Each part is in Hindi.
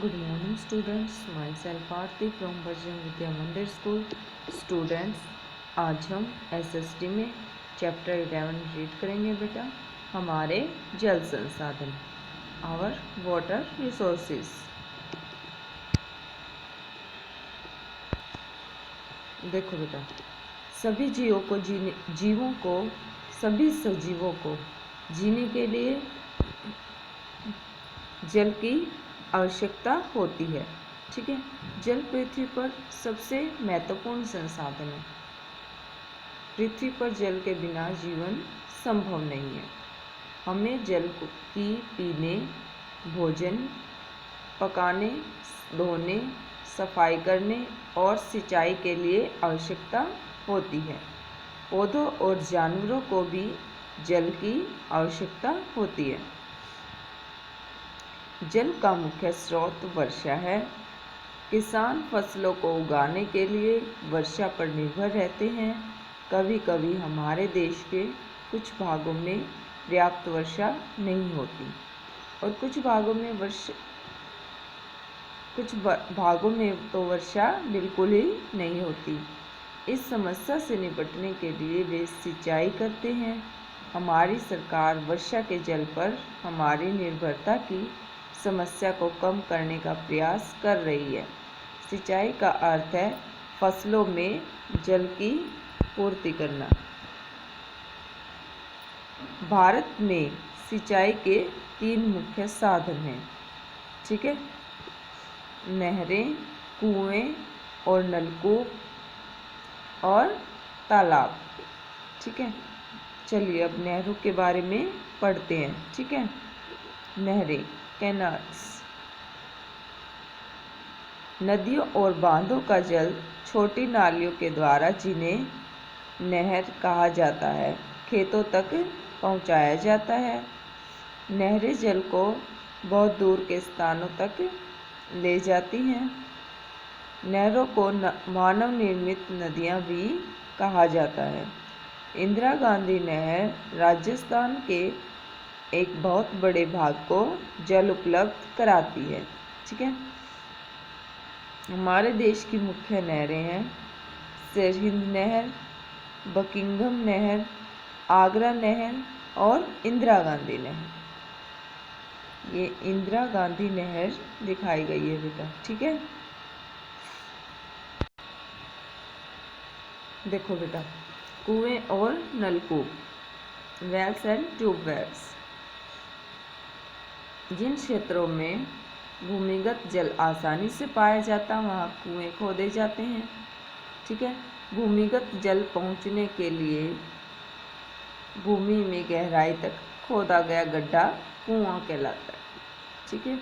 Good morning students, myself Aarti from Bajrang विद्या मंदिर स्कूल। स्टूडेंट्स, आज हम एसएसटी में चैप्टर 11 रीड करेंगे बेटा। हमारे जल संसाधन, आवर वाटर रिसोर्सेज। देखो बेटा, सभी सजीवों को जीने के लिए जल की आवश्यकता होती है। ठीक है, जल पृथ्वी पर सबसे महत्वपूर्ण संसाधन है। पृथ्वी पर जल के बिना जीवन संभव नहीं है। हमें जल की पीने, भोजन पकाने, धोने, सफाई करने और सिंचाई के लिए आवश्यकता होती है। पौधों और जानवरों को भी जल की आवश्यकता होती है। जल का मुख्य स्रोत वर्षा है। किसान फसलों को उगाने के लिए वर्षा पर निर्भर रहते हैं। कभी कभी हमारे देश के कुछ भागों में पर्याप्त वर्षा नहीं होती और कुछ भागों में तो वर्षा बिल्कुल ही नहीं होती। इस समस्या से निपटने के लिए वे सिंचाई करते हैं। हमारी सरकार वर्षा के जल पर हमारी निर्भरता की समस्या को कम करने का प्रयास कर रही है। सिंचाई का अर्थ है फसलों में जल की पूर्ति करना। भारत में सिंचाई के 3 मुख्य साधन हैं। ठीक है, नहरें, कुएं और नलकूप और तालाब। ठीक है, चलिए अब नहरों के बारे में पढ़ते हैं। ठीक है, नहरें, कैनाल्स, नदियों और बांधों का जल छोटी नालियों के द्वारा, जिन्हें नहर कहा जाता है, खेतों तक पहुंचाया जाता है। नहरें जल को बहुत दूर के स्थानों तक ले जाती हैं। नहरों को मानव निर्मित नदियां भी कहा जाता है। इंदिरा गांधी नहर राजस्थान के एक बहुत बड़े भाग को जल उपलब्ध कराती है। ठीक है, हमारे देश की मुख्य नहरें हैं सरहिंद नहर, बकिंघम नहर, आगरा नहर और इंदिरा गांधी नहर। ये इंदिरा गांधी नहर दिखाई गई है बेटा। ठीक है, देखो बेटा, कुएं और नलकूप, वेल्स एंड ट्यूबवेल्स। जिन क्षेत्रों में भूमिगत जल आसानी से पाया जाता है वहाँ कुएं खोदे जाते हैं। ठीक है, भूमिगत जल पहुँचने के लिए भूमि में गहराई तक खोदा गया गड्ढा कुआं कहलाता है। ठीक है,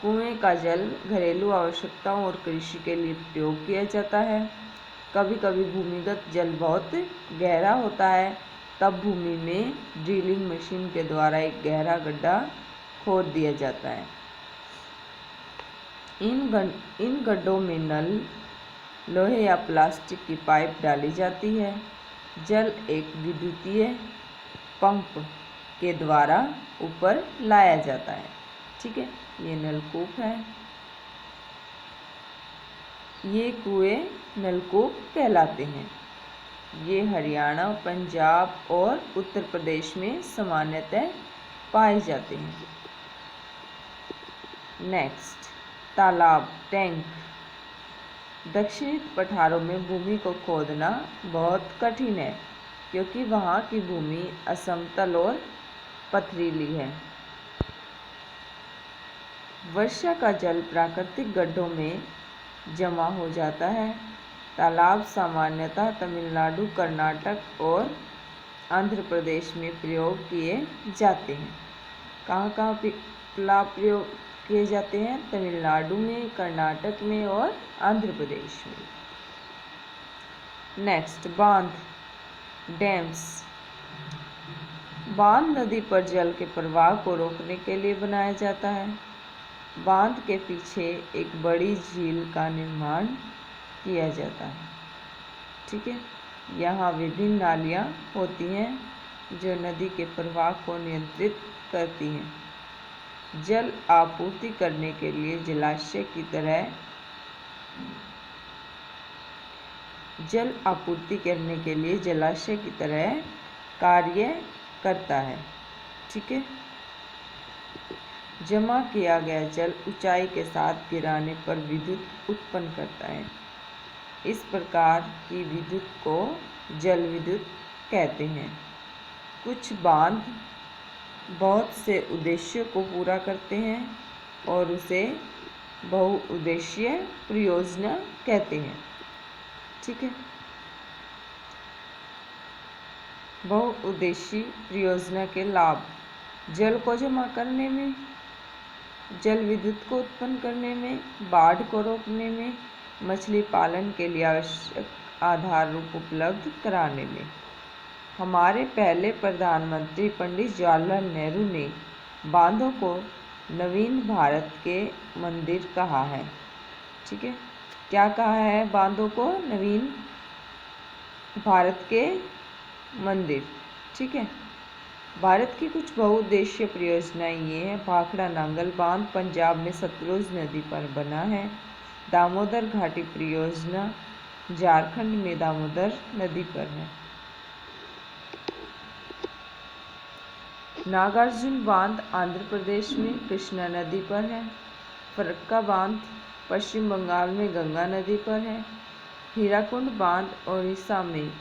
कुएं का जल घरेलू आवश्यकताओं और कृषि के लिए प्रयोग किया जाता है। कभी कभी भूमिगत जल बहुत गहरा होता है, तब भूमि में ड्रिलिंग मशीन के द्वारा एक गहरा गड्ढा खोद दिया जाता है। इन गड्ढों में नल, लोहे या प्लास्टिक की पाइप डाली जाती है। जल एक विद्युतीय पंप के द्वारा ऊपर लाया जाता है। ठीक है, ये नलकूप है। ये कुएं नलकूप कहलाते हैं। ये हरियाणा, पंजाब और उत्तर प्रदेश में सामान्यतः पाए जाते हैं। नेक्स्ट, तालाब, टैंक। दक्षिणी पठारों में भूमि को खोदना बहुत कठिन है क्योंकि वहाँ की भूमि असमतल और पथरीली है। वर्षा का जल प्राकृतिक गड्ढों में जमा हो जाता है। तालाब सामान्यतः तमिलनाडु, कर्नाटक और आंध्र प्रदेश में प्रयोग किए जाते हैं। कहाँ तालाब प्रयोग किए जाते हैं? तमिलनाडु में, कर्नाटक में और आंध्र प्रदेश में। नेक्स्ट, बांध, डैम्स। बांध नदी पर जल के प्रवाह को रोकने के लिए बनाया जाता है। बांध के पीछे एक बड़ी झील का निर्माण किया जाता है। ठीक है, यहाँ विभिन्न नालियाँ होती हैं जो नदी के प्रवाह को नियंत्रित करती हैं। जल आपूर्ति करने के लिए जलाशय की तरह कार्य करता है। ठीक है। जमा किया गया जल ऊंचाई के साथ गिराने पर विद्युत उत्पन्न करता है। इस प्रकार की विद्युत को जल विद्युत कहते हैं। कुछ बांध बहुत से उद्देश्यों को पूरा करते हैं और उसे बहुउद्देशीय परियोजना कहते हैं। ठीक है। बहुउद्देशीय परियोजना के लाभ: जल को जमा करने में, जल विद्युत को उत्पन्न करने में, बाढ़ को रोकने में, मछली पालन के लिए आवश्यक आधार रूप उपलब्ध कराने में। हमारे पहले प्रधानमंत्री पंडित जवाहरलाल नेहरू ने बांधों को नवीन भारत के मंदिर कहा है। ठीक है। क्या कहा है? बांधों को नवीन भारत के मंदिर। ठीक है। भारत की कुछ बहुउद्देशीय परियोजनाएं ये हैं: भाखड़ा नांगल बांध पंजाब में सतलुज नदी पर बना है। दामोदर घाटी परियोजना झारखंड में दामोदर नदी पर है। नागार्जुन बांध आंध्र प्रदेश में कृष्णा नदी पर है। फरक्का बांध पश्चिम बंगाल में गंगा नदी पर है। हीराकुंड बांध ओडिशा में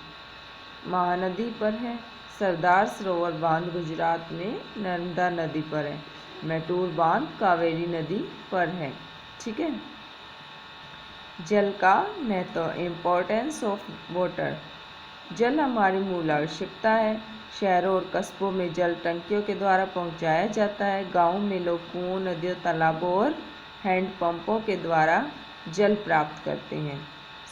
महानदी पर है। सरदार सरोवर बांध गुजरात में नर्मदा नदी पर है। मैटूर बांध कावेरी नदी पर है। ठीक है। जल का महत्व, इम्पोर्टेंस ऑफ वाटर। जल हमारी मूल आवश्यकता है। शहरों और कस्बों में जल टंकियों के द्वारा पहुंचाया जाता है। गांवों में लोग कुओं, नदियों, तालाबों और हैंडपंपों के द्वारा जल प्राप्त करते हैं।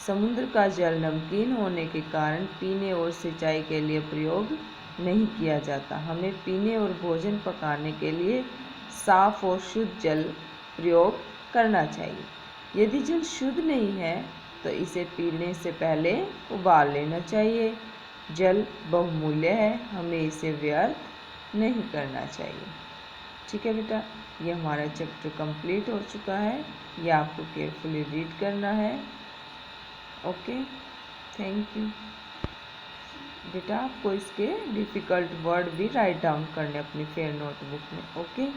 समुद्र का जल नमकीन होने के कारण पीने और सिंचाई के लिए प्रयोग नहीं किया जाता। हमें पीने और भोजन पकाने के लिए साफ और शुद्ध जल प्रयोग करना चाहिए। यदि जल शुद्ध नहीं है तो इसे पीने से पहले उबाल लेना चाहिए। जल बहुमूल्य है, हमें इसे व्यर्थ नहीं करना चाहिए। ठीक है बेटा, ये हमारा चैप्टर कंप्लीट हो चुका है। ये आपको केयरफुली रीड करना है। Okay, thank you. बेटा आपको इसके डिफ़िकल्ट वर्ड भी राइट डाउन करने अपनी फेयर नोटबुक में। ओके।